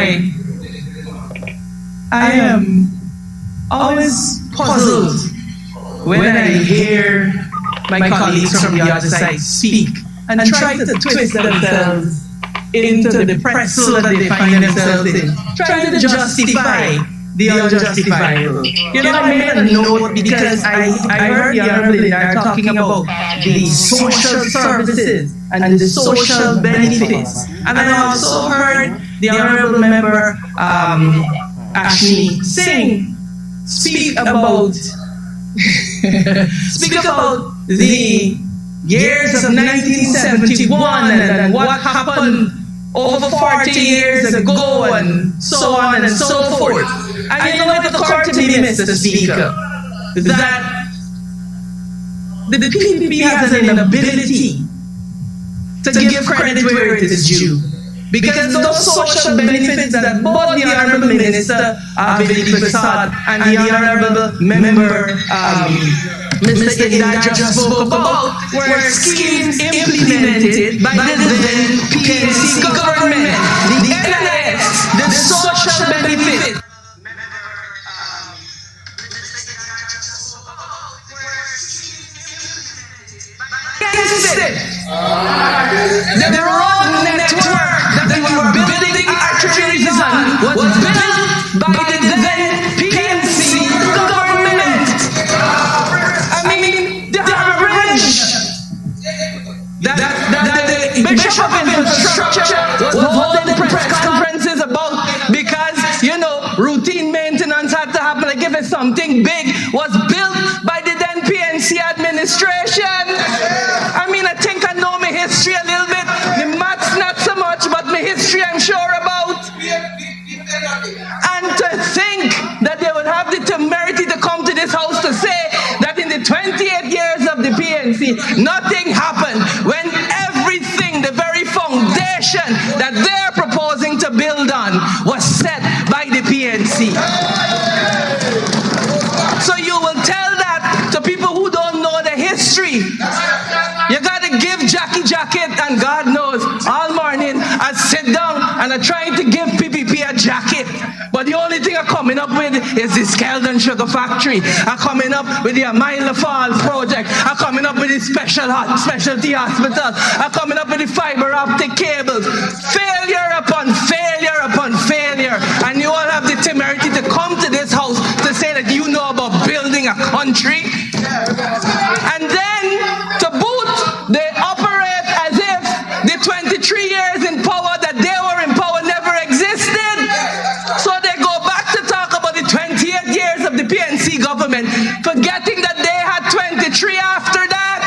why I am always puzzled when I hear my colleagues from the other side speak and try to twist themselves into the pretzel that they find themselves in, trying to justify the unjustifiable. You know, I made a note because I heard the Honorable Linda talking about the social services and the social benefits. And I also heard the Honorable Member actually speak about the years of 1971 and what happened over 40 years ago and so on and so forth. And you know, it occurred to me, Mr. Speaker, that the PPP has an inability to give credit where it is due. Because those social benefits that both the Honorable Minister Vivek Prasad and the Honorable Member Mr. Ida just spoke about were schemes implemented by the then PNC government. The NIS, the social benefit. The road network that we were building our trees on was built by the then PNC government. I mean, the bridge that the Bishop of Infrastructure was holding press conferences about because, you know, routine maintenance had to happen. Like if it's something big, was built by the then PNC administration. I mean, I think I know my history a little bit. The maths not so much, but my history I'm sure about. And to think that they would have the temerity to come to this house to say that in the 28 years of the PNC, nothing happened when everything, the very foundation that they're proposing to build on was set by the PNC. So you will tell that to people who don't know the history. You gotta give Jackie jacket, and God knows, all morning I sit down and I'm trying to give PPP a jacket. But the only thing I'm coming up with is the Skeldon Sugar Factory. I'm coming up with the Amila Falls project. I'm coming up with the specialty hospitals. I'm coming up with the fiber optic cables. Failure upon failure upon failure. And you all have the temerity to come to this house to say that you know about building a country. And then, to boot, they operate as if the 23 years in power that they were in power never existed. So they go back to talk about the 28 years of the PNC government, forgetting that they had 23 after that.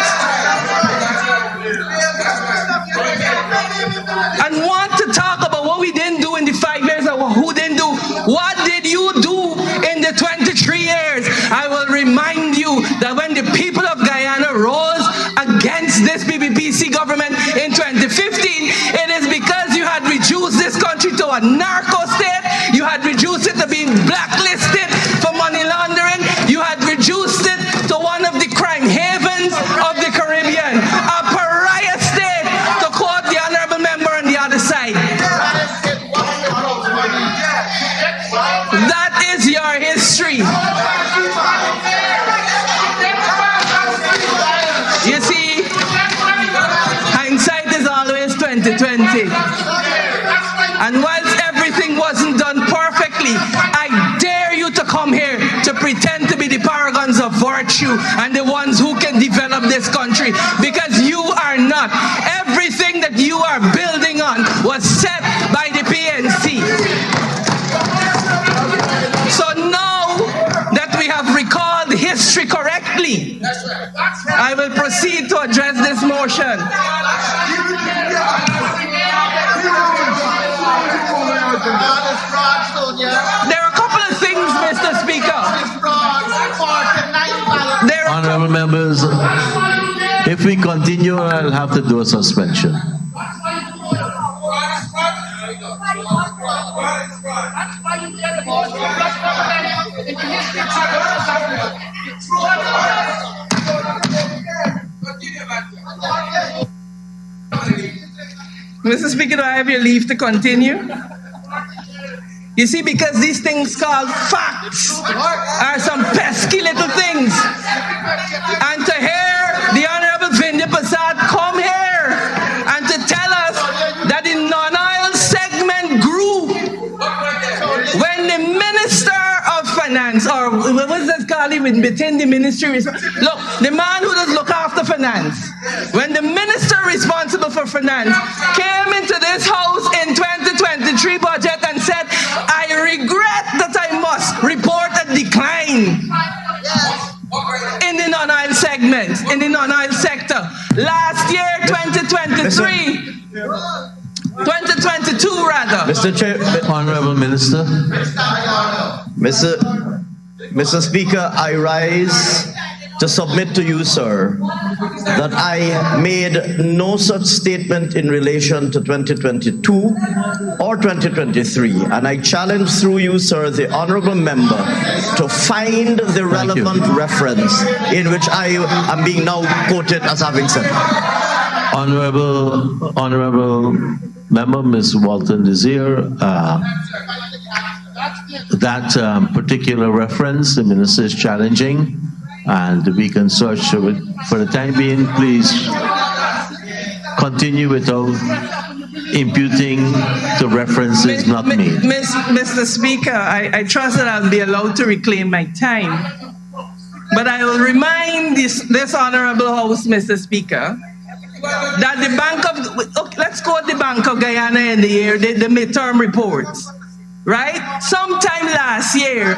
And want to talk about what we didn't do in the 5 years or who didn't do. What did you do in the 23 years? I will remind you that when the people of Guyana rose against this PPPC government in 2015, it is because you had reduced this country to a narco state. You had reduced it to being blacklisted for money laundering. You had reduced it to one of the crime havens of the Caribbean. A pariah state, to quote the Honorable Member on the other side. That is your history. You see, hindsight is always 2020. And whilst everything wasn't done perfectly, I dare you to come here to pretend to be the paragons of virtue and the ones who can develop this country, because you are not. Everything that you are building on was set by the PNC. So now that we have recalled history correctly, I will proceed to address this motion. There are a couple of things, Mr. Speaker. Honorable members, if we continue, I'll have to do a suspension. Mr. Speaker, do I have your leave to continue? You see, because these things called facts are some pesky little things. And to hear the Honorable Vindhya Prasad come here and to tell us that the non-oil segment grew when the Minister of Finance, or what was that called within the ministry? Look, the man who does look after finance, when the minister responsible for finance came into this house in 2023 budget and said, I regret that I must report a decline in the non-oil segment, in the non-oil sector. Last year, 2023, 2022 rather. Mr. Chair, Honorable Minister. Mr. Speaker, I rise to submit to you, sir, that I made no such statement in relation to 2022 or 2023, and I challenge through you, sir, the honourable member to find the relevant reference in which I am being now quoted as having said. Honorable Member, Ms. Walton-Desir, that particular reference, the minister is challenging, and we can search for the time being. Please continue without imputing the references not made. Mr. Speaker, I trust that I'll be allowed to reclaim my time. But I will remind this honorable house, Mr. Speaker, that the Bank of, let's quote the Bank of Guyana in the year, the midterm reports, right? Sometime last year,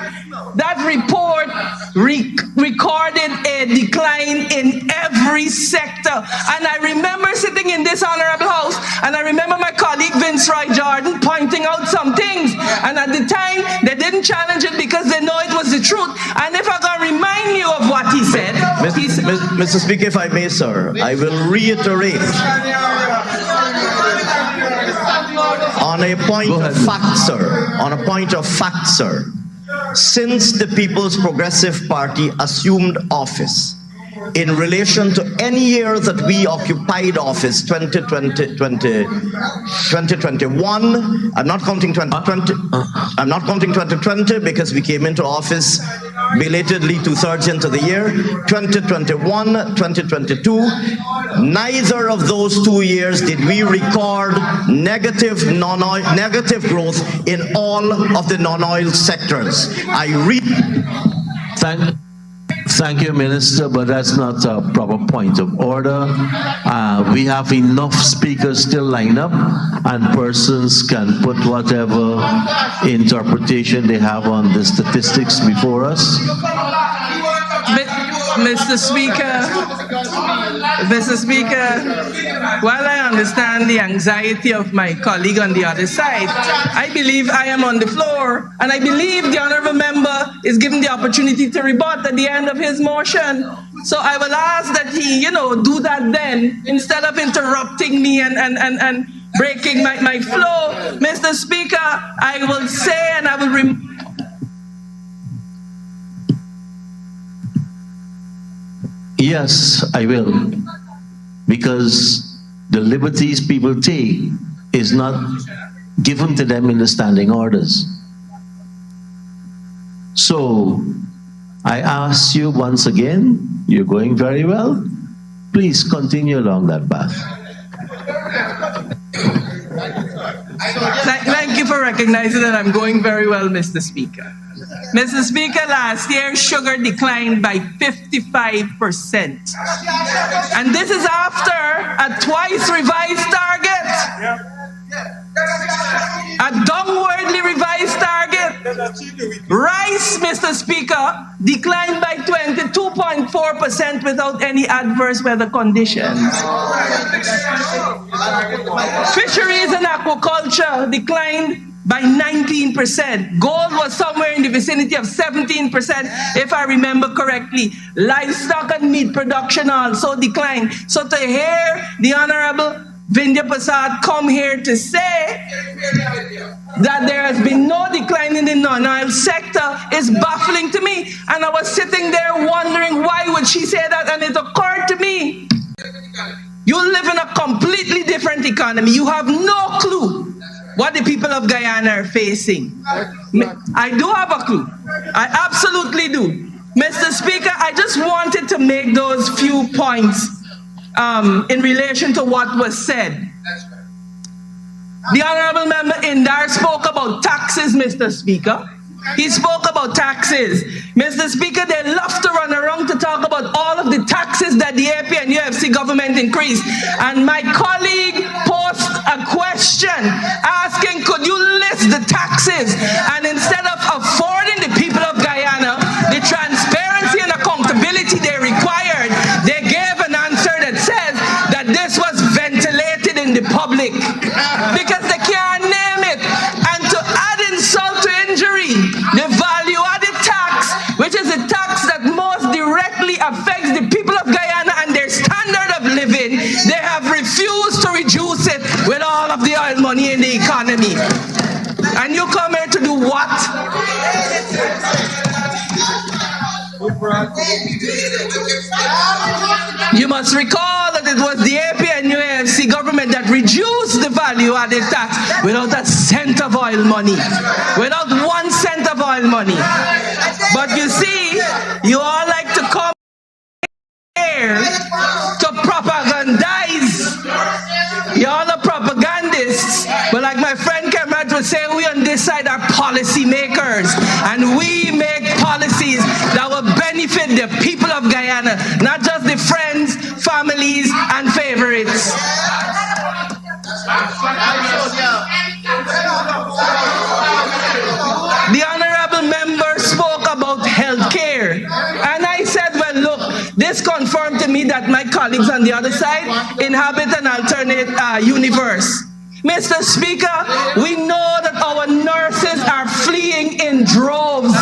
that report recorded a decline in every sector. And I remember sitting in this honorable house, and I remember my colleague Vince Roy Jordan pointing out some things. And at the time, they didn't challenge it because they know it was the truth. And if I'm going to remind you of what he said... Mr. Speaker, if I may, sir, I will reiterate on a point of fact, sir. On a point of fact, sir. Since the People's Progressive Party assumed office, in relation to any year that we occupied office, 2021, I'm not counting 2020, I'm not counting 2020 because we came into office belatedly 2/3 into the year, 2021, 2022, neither of those 2 years did we record negative growth in all of the non-oil sectors. Thank you, Minister, but that's not a proper point of order. We have enough speakers still lined up, and persons can put whatever interpretation they have on the statistics before us. Mr. Speaker, while I understand the anxiety of my colleague on the other side, I believe I am on the floor, and I believe the honourable member is given the opportunity to rebut at the end of his motion. So I will ask that he, do that then, instead of interrupting me and breaking my flow. Mr. Speaker, I will say, and I will Yes, I will. Because the liberties people take is not given to them in the standing orders. So, I ask you once again, you're going very well. Please continue along that path. Thank you for recognizing that I'm going very well, Mr. Speaker. Mr. Speaker, last year, sugar declined by 55%. And this is after a twice revised target. A downwardly revised target. Rice, Mr. Speaker, declined by 22.4% without any adverse weather conditions. Fisheries and aquaculture declined by 19%. Gold was somewhere in the vicinity of 17%, if I remember correctly. Livestock and meat production also declined. So to hear the Honorable Vindhya Prasad come here to say that there has been no decline in the non-oil sector is baffling to me. And I was sitting there wondering why would she say that, and it occurred to me. You live in a completely different economy. You have no clue what the people of Guyana are facing. I do have a clue. I absolutely do. Mr. Speaker, I just wanted to make those few points in relation to what was said. The Honorable Member Indar spoke about taxes, Mr. Speaker. He spoke about taxes. Mr. Speaker, they love to run around to talk about all of the taxes that the AP and UFC government increased. And my colleague posed a question asking, could you list the taxes? And instead of affording the people of Guyana the transparency and accountability they required, they gave an answer that says that this was ventilated in the public because they can't name it. And to add insult to injury, the value-added tax, which is a tax that most directly affects the people of Guyana and their standard of living, they have refused to reduce it with all of the oil money in the economy. And you come here to do what? You must recall that it was the AP and UFC government that reduced the value-added tax without a cent of oil money. Without 1 cent of oil money. But you see, you all like to come here to propagandize. You all are propagandists. But like my friend Cameron would say, we on this side are policy makers. And we make policies that will benefit the people of Guyana, not just the friends, families, and favorites. The Honorable Member spoke about health care. And I said, well, look, this confirmed to me that my colleagues on the other side inhabit an alternate universe. Mr. Speaker, we know that our nurses are fleeing in droves.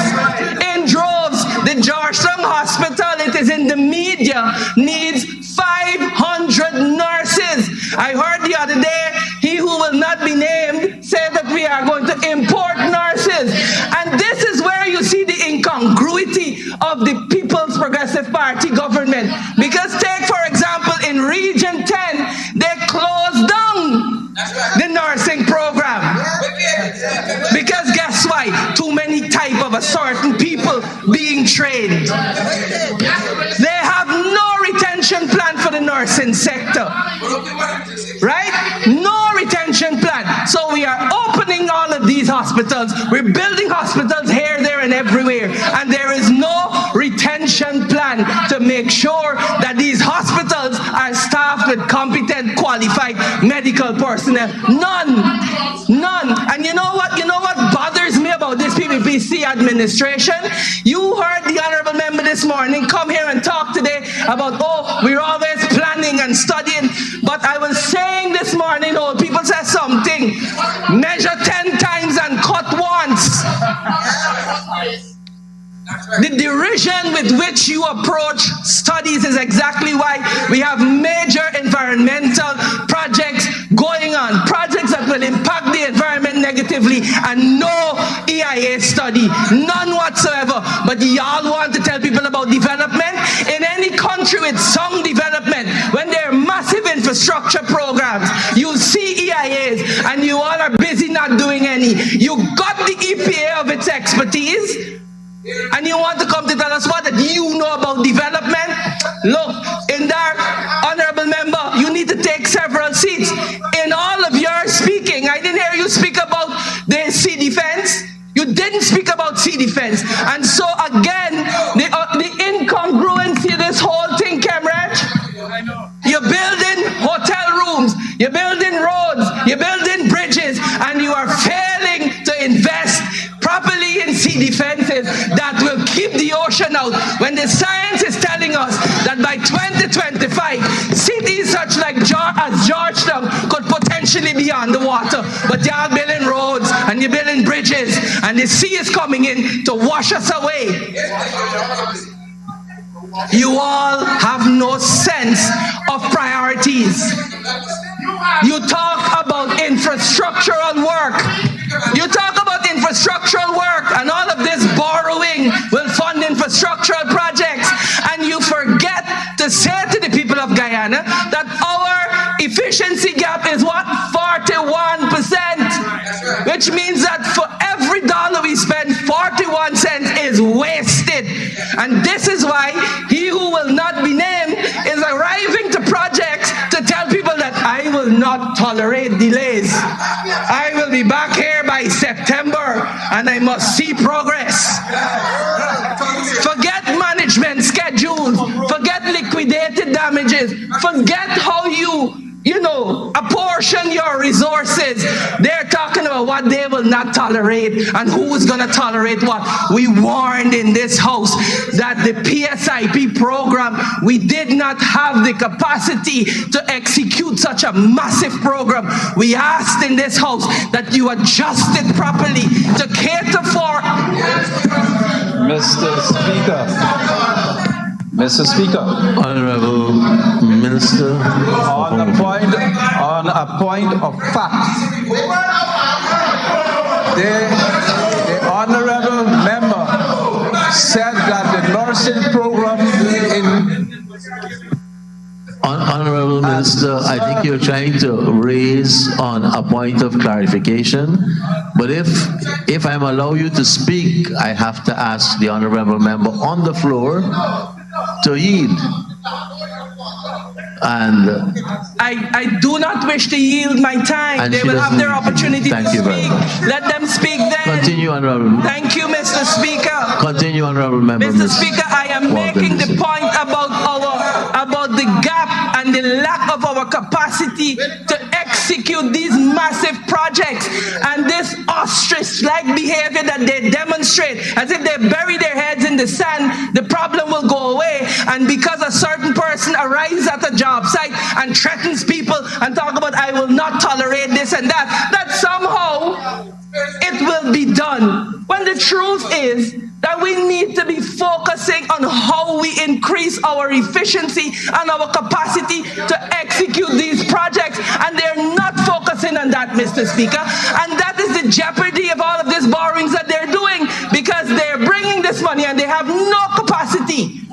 In droves. The Georgetown Hospital, it is in the media, needs 500 nurses. I heard the other day, he who will not be named said that we are going to import nurses. And this is where you see the incongruity of the People's Progressive Party government. Because take, for example, in Region 10, they closed down the nursing program. Because guess why? Too many type of a certain people being trained. They have no retention plan for the nursing sector. Right? No retention plan. So we are opening all of these hospitals. We're building hospitals here, there, and everywhere. And there is no retention plan to make sure that these hospitals are staffed with competent, qualified medical personnel. None. And you know what? You know what bothers me about this PPPC administration? You heard the Honorable Member this morning come here and talk today about, oh, we're always planning and studying. But I was saying this morning, oh, people say something. Measure 10 times and cut once. The derision with which you approach studies is exactly why we have major environmental projects going on. Projects that will impact the environment negatively and no EIA study. None whatsoever. But y'all want to tell people about development? In any country with some development, when there are massive infrastructure programs, you see EIAs and you all are busy not doing any. You got the EPA of its expertise. And you want to come to tell us what that you know about development? Look, in there, Honorable Member, you need to take several seats. In all of your speaking, I didn't hear you speak about the sea defense. You didn't speak about sea defense. And so again, the incongruency of this whole thing, Camraj. You're building hotel rooms, you're building roads, you're building bridges, and you are failing to invest properly in sea defenses that will keep the ocean out. When the science is telling us that by 2025, cities such like as Georgetown could potentially be underwater. But y'all building roads and you're building bridges and the sea is coming in to wash us away. You all have no sense of priorities. You talk about infrastructural work. You talk about infrastructural work and all of this borrowing will fund infrastructural projects. And you forget to say to the people of Guyana that our efficiency gap is what? 41%. this is why he who will not be named is arriving to projects to tell people that I will not tolerate delays. I will be back here by September and I must see progress. Forget management schedules. Forget liquidated damages. Forget how you apportion your resources. They're talking about what they will not tolerate and who is going to tolerate what. We warned in this house that the PSIP program, we did not have the capacity to execute such a massive program. We asked in this house that you adjust it properly to cater for. Mr. Speaker, Honorable Minister. on a point of fact, the honorable member said that the nursing program Honorable Minister, I think you're trying to raise on a point of clarification, but if I'm allowed you to speak, I have to ask the honorable member on the floor to yield. And I do not wish to yield my time. And they she will have doesn't their need to. opportunity Thank to you very speak. much. Let them speak then. continue, honorable. Thank you, Mr. Speaker. Continue, honorable member. Mr. Speaker, I am making the point about the gap and the lack of our capacity to execute these massive projects and this ostrich-like behavior that they demonstrate, as if they bury their heads in the sand, the problem will go away. And because a certain person arrives at a job site and threatens people and talk about I will not tolerate this and that somehow it will be done. When the truth is that we need to be focusing on how we increase our efficiency and our capacity to execute these projects, and they're not focusing on that, Mr. Speaker. And that is the jeopardy of all of these borrowings that they're doing, because they're bringing this money and they have no capacity,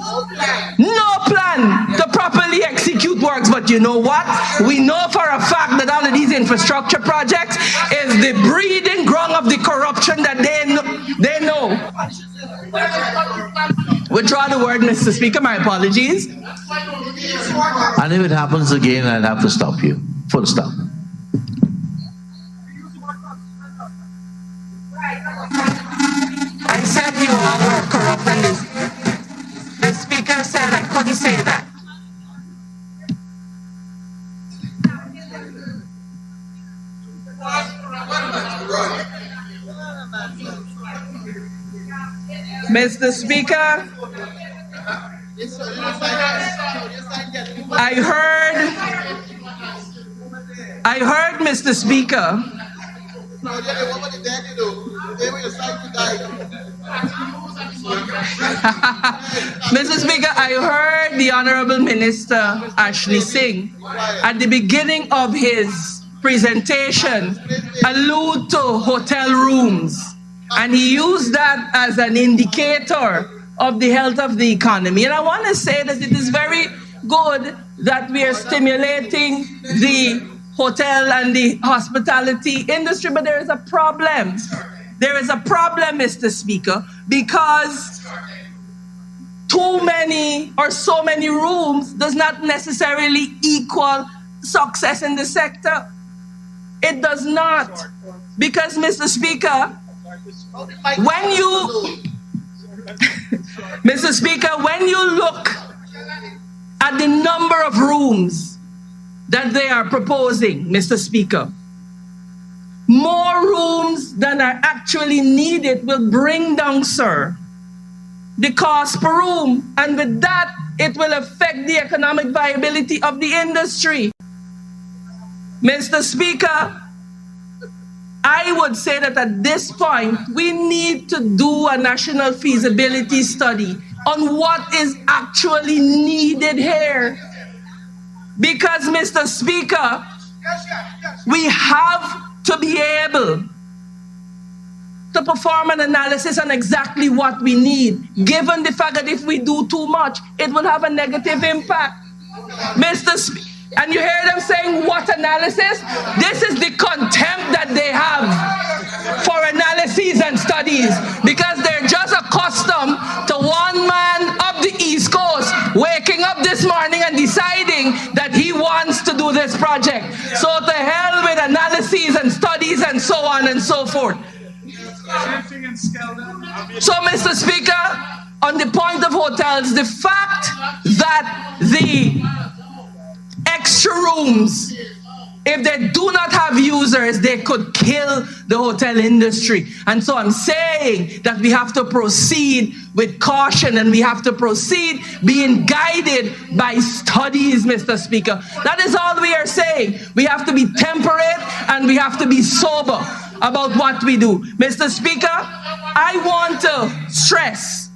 no plan to properly execute works. But you know what? We know for a fact that all of these infrastructure projects is the breeding ground of the corruption that they know. Withdraw the word, Mr. Speaker. My apologies. And if it happens again, I'll have to stop you. Full stop. I said you all were corrupt, and the Speaker said I couldn't say that. Mr. Speaker, I heard, Mr. Speaker, Mr. Speaker, I heard the Honorable Minister Ashley Singh at the beginning of his presentation allude to hotel rooms, and he used that as an indicator of the health of the economy. And I want to say that it is very good that we are stimulating the hotel and the hospitality industry, but there is a problem. There is a problem, Mr. Speaker, because too many or so many rooms does not necessarily equal success in the sector. It does not. Because, Mr. Speaker, when you Mr. Speaker, when you look at the number of rooms that they are proposing, Mr. Speaker, more rooms than are actually needed will bring down, sir, the cost per room. And with that, it will affect the economic viability of the industry. Mr. Speaker, I would say that at this point, we need to do a national feasibility study on what is actually needed here. Because, Mr. Speaker, we have to be able to perform an analysis on exactly what we need, given the fact that if we do too much, it will have a negative impact. Mr. Speaker, and you hear them saying, what analysis? This is the contempt that they have for analyses and studies, because they're just accustomed to one man up this project. So to hell with analyses and studies and so on and so forth. So, Mr. Speaker, on the point of hotels, the fact that the extra rooms, if they do not have users, they could kill the hotel industry. And so I'm saying that we have to proceed with caution, and we have to proceed being guided by studies, Mr. Speaker. That is all we are saying. We have to be temperate and we have to be sober about what we do. Mr. Speaker, I want to stress,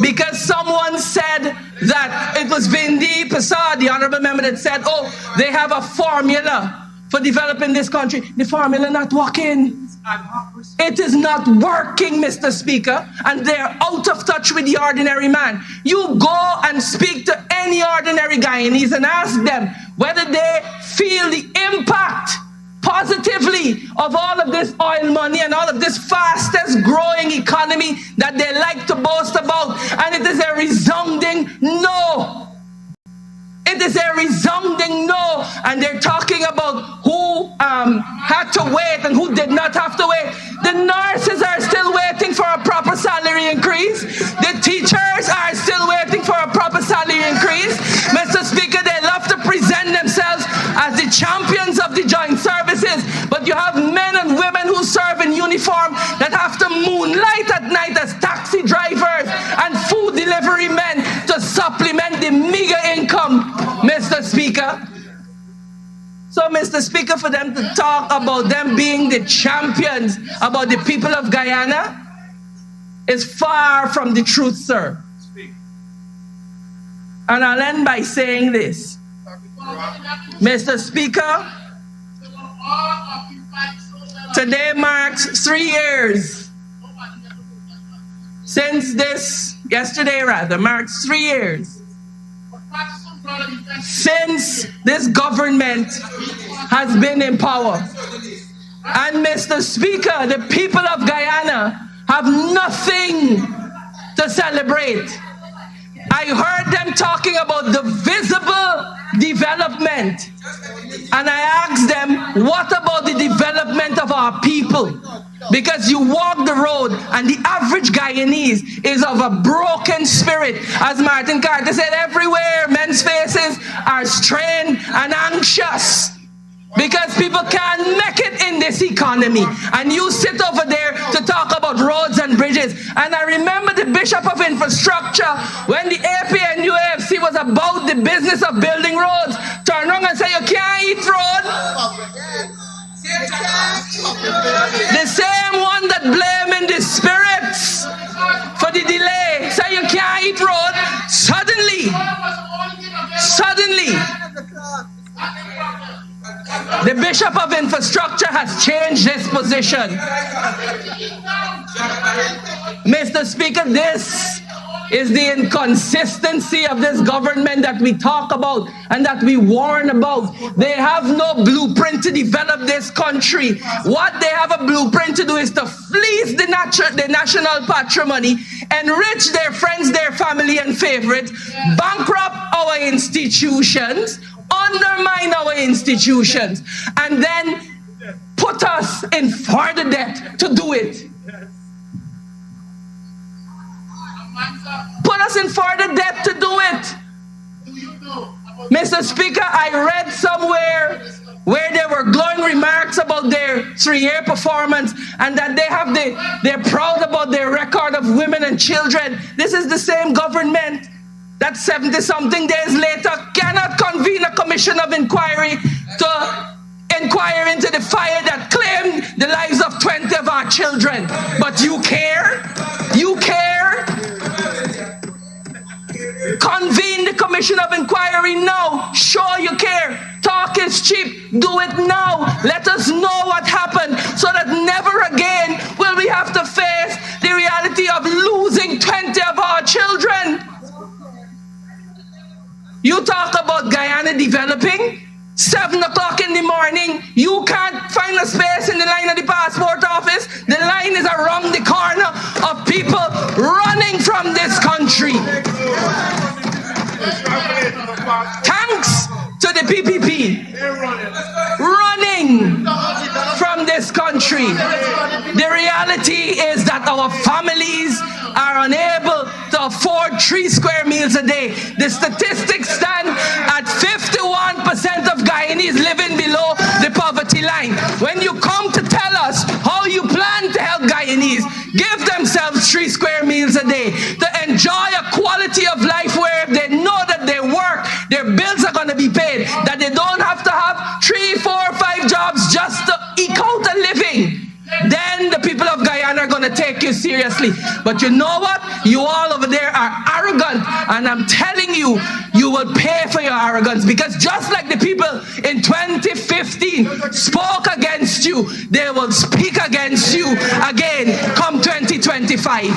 because someone said that it was Vindi Prasad, the honorable member, that said, oh, they have a formula for developing this country. The formula not working. It is not working, Mr. Speaker, and they're out of touch with the ordinary man. You go and speak to any ordinary Guyanese and ask them whether they feel the impact positively of all of this oil money and all of this fastest growing economy that they like to boast about, and it is a resounding no. It is a resounding no. And they're talking about who had to wait and who did not have to wait. The nurses are still waiting for a proper salary increase. The teachers are still waiting for a proper salary increase. Mr. Speaker, they love to present themselves as the champions of the joint services, but you have men and women who serve in uniform that have to moonlight at night as taxi drivers and food delivery men to supplement the meager income, Mr. Speaker. So, Mr. Speaker, for them to talk about them being the champions about the people of Guyana is far from the truth, sir. And I'll end by saying this. Mr. Speaker, today marks 3 years since this, yesterday rather, marks 3 years since this government has been in power. And Mr. Speaker, the people of Guyana have nothing to celebrate. I heard them talking about the visible development. And I asked them, what about the development of our people? Because you walk the road and the average Guyanese is of a broken spirit. As Martin Carter said, everywhere men's faces are strained and anxious. Because people can't make it in this economy. And you sit over there to talk about roads and bridges. And I remember the Bishop of Infrastructure, when the AP and UAFC was about the business of building roads, turn around and say, you can't eat road. The same one that blaming the spirits for the delay, say you can't eat road. Suddenly, the Bishop of Infrastructure has changed his position. Mr. Speaker, this is the inconsistency of this government that we talk about and that we warn about. They have no blueprint to develop this country. What they have a blueprint to do is to fleece the national patrimony, enrich their friends, their family and favorites, bankrupt our institutions, undermine our institutions, and then put us in further debt to do it. Put us in further debt to do it. Mr. Speaker, I read somewhere where there were glowing remarks about their 3-year performance and that they're proud about their record of women and children. This is the same government that 70-something days later cannot convene a commission of inquiry to inquire into the fire that claimed the lives of 20 of our children. But you care? You care? Convene the commission of inquiry now. Sure you care. Talk is cheap. Do it now. Let us know what happened so that never again will we have to face the reality of losing 20 of our children. You talk about Guyana developing. 7 o'clock in the morning, you can't find a space in the line of the passport office. The line is around the corner of people running from this country. Thanks to the PPP. country. The reality is that our families are unable to afford 3 square meals a day. The statistics stand at 51% of Guyanese living below the poverty line. When you come to tell us how you plan to help Guyanese give themselves 3 square meals a day, to enjoy a quality of life where they know that they work, their bills are going to be paid, that they don't have to have 3, 4, 5 jobs just to eke out a living, then the people of Guyana are going to take you seriously. But you know what? You all over there are arrogant, and I'm telling you, you will pay for your arrogance, because just like the people in 2015 spoke against you, they will speak against you again come 2025.